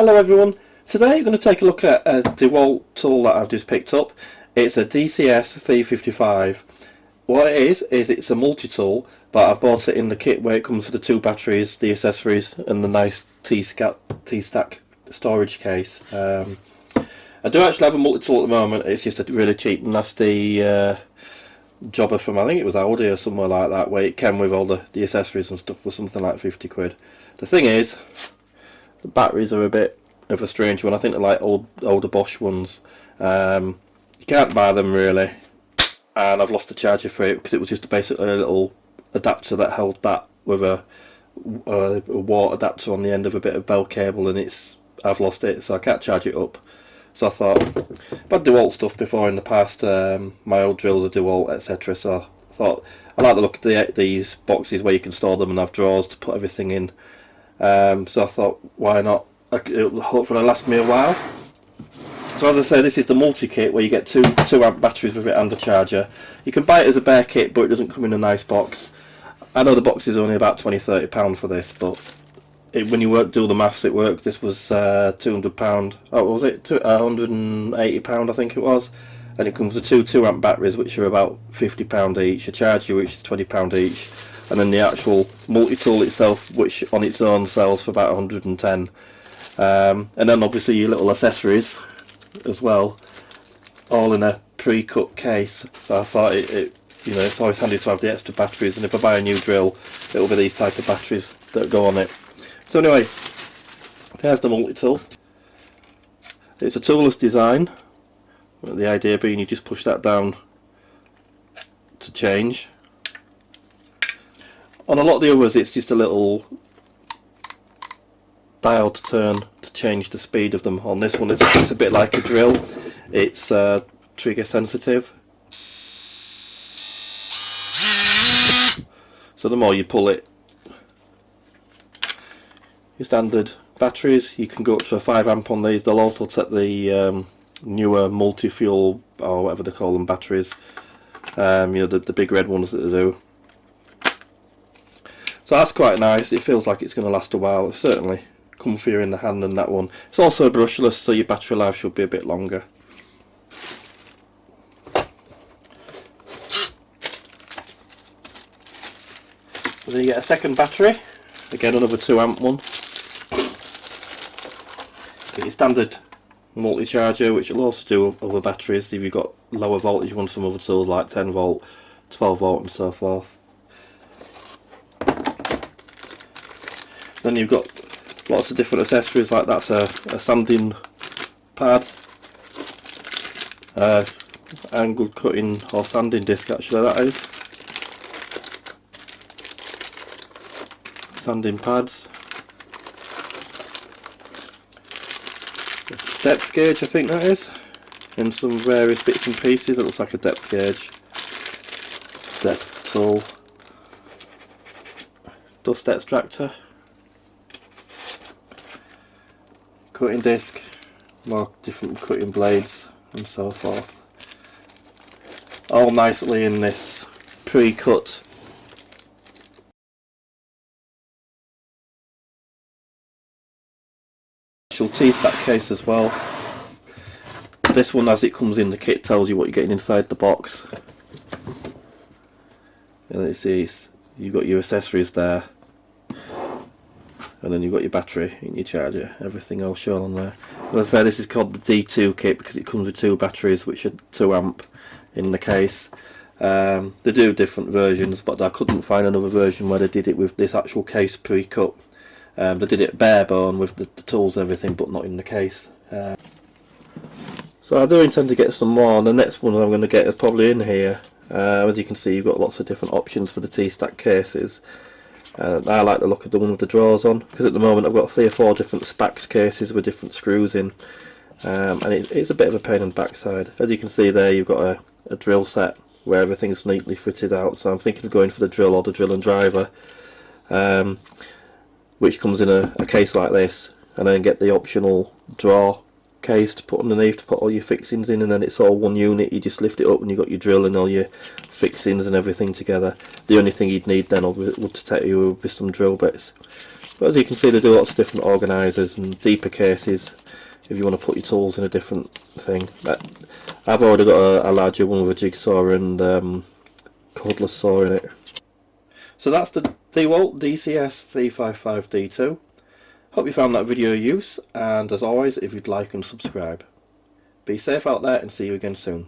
Hello everyone, today I'm going to take a look at a Dewalt tool that I've just picked up. It's a DCS355. What it is it's a multi-tool, but I've bought it in the kit where it comes with the two batteries, the accessories and the nice TStak storage case. I do actually have a multi-tool at the moment. It's just a really cheap nasty jobber from, I think it was Audi or somewhere like that, where it came with all the accessories and stuff for something like 50 quid. The thing is, the batteries are a bit of a strange one. I think they're like older Bosch ones. You can't buy them really, and I've lost the charger for it because it was just basically a little adapter that held that with a watt adapter on the end of a bit of bell cable, and I've lost it, so I can't charge it up. So I thought, I've had DeWalt stuff before in the past, my old drills are DeWalt, etc. So I thought, I like the look of these boxes where you can store them and have drawers to put everything in. So I thought, why not? It'll hopefully last me a while. So as I say, this is the multi-kit where you get two amp batteries with it and the charger. You can buy it as a bare kit, but it doesn't come in a nice box. I know the box is only about £20–30 for this, but when you do the maths, it worked. This was £200. Oh, what was it? £180, I think it was. And it comes with two 2 amp batteries, which are about £50 each. A charger, which is £20 each. And then the actual multi-tool itself, which on its own sells for about 110. And then obviously your little accessories as well, all in a pre-cut case. So I thought it's always handy to have the extra batteries, and if I buy a new drill, it'll be these type of batteries that go on it. So anyway, there's the multi-tool. It's a toolless design. The idea being you just push that down to change. On a lot of the others, it's just a little dial to turn to change the speed of them. On this one, it's a bit like a drill. It's trigger sensitive. So the more you pull it, your standard batteries, you can go up to a 5 amp on these. They'll also take the newer multi-fuel, or whatever they call them, batteries. The big red ones that they do. So that's quite nice. It feels like it's going to last a while. It's certainly comfier in the hand than that one. It's also brushless, so your battery life should be a bit longer. So you get a second battery, again another 2 amp one. Get your standard multi-charger, which will also do other batteries if you've got lower voltage ones from other tools like 10 volt, 12 volt and so forth. Then you've got lots of different accessories, like that's a sanding pad, angled cutting or sanding disc actually that is, sanding pads, depth gauge I think that is, and some various bits and pieces. It looks like a depth gauge, depth tool, dust extractor, cutting disc, more different cutting blades and so forth, all nicely in this pre-cut TStak case as well. This one, as it comes in the kit, tells you what you're getting inside the box. And it says you've got your accessories there, and then you've got your battery and your charger, everything else shown on there. As I say, this is called the D2 kit because it comes with 2 batteries which are 2 amp in the case. They do different versions, but I couldn't find another version where they did it with this actual case pre-cut. They did it bare bone with the tools and everything, but not in the case. So I do intend to get some more. The next one I'm going to get is probably in here. As you can see, you've got lots of different options for the TStak cases. I like the look of the one with the drawers on, because at the moment I've got 3 or 4 different Spax cases with different screws in, and it's a bit of a pain in the backside. As you can see there, you've got a drill set where everything's neatly fitted out, so I'm thinking of going for the drill or the drill and driver, which comes in a case like this, and then get the optional drawer case to put underneath to put all your fixings in, and then it's all one unit. You just lift it up and you've got your drill and all your fixings and everything together. The only thing you'd need then would take you would be some drill bits. But as you can see, they do lots of different organisers and deeper cases if you want to put your tools in a different thing. I've already got a larger one with a jigsaw and cordless saw in it. So that's the Dewalt DCS355D2. Hope you found that video of use, and as always, if you'd like and subscribe. Be safe out there and see you again soon.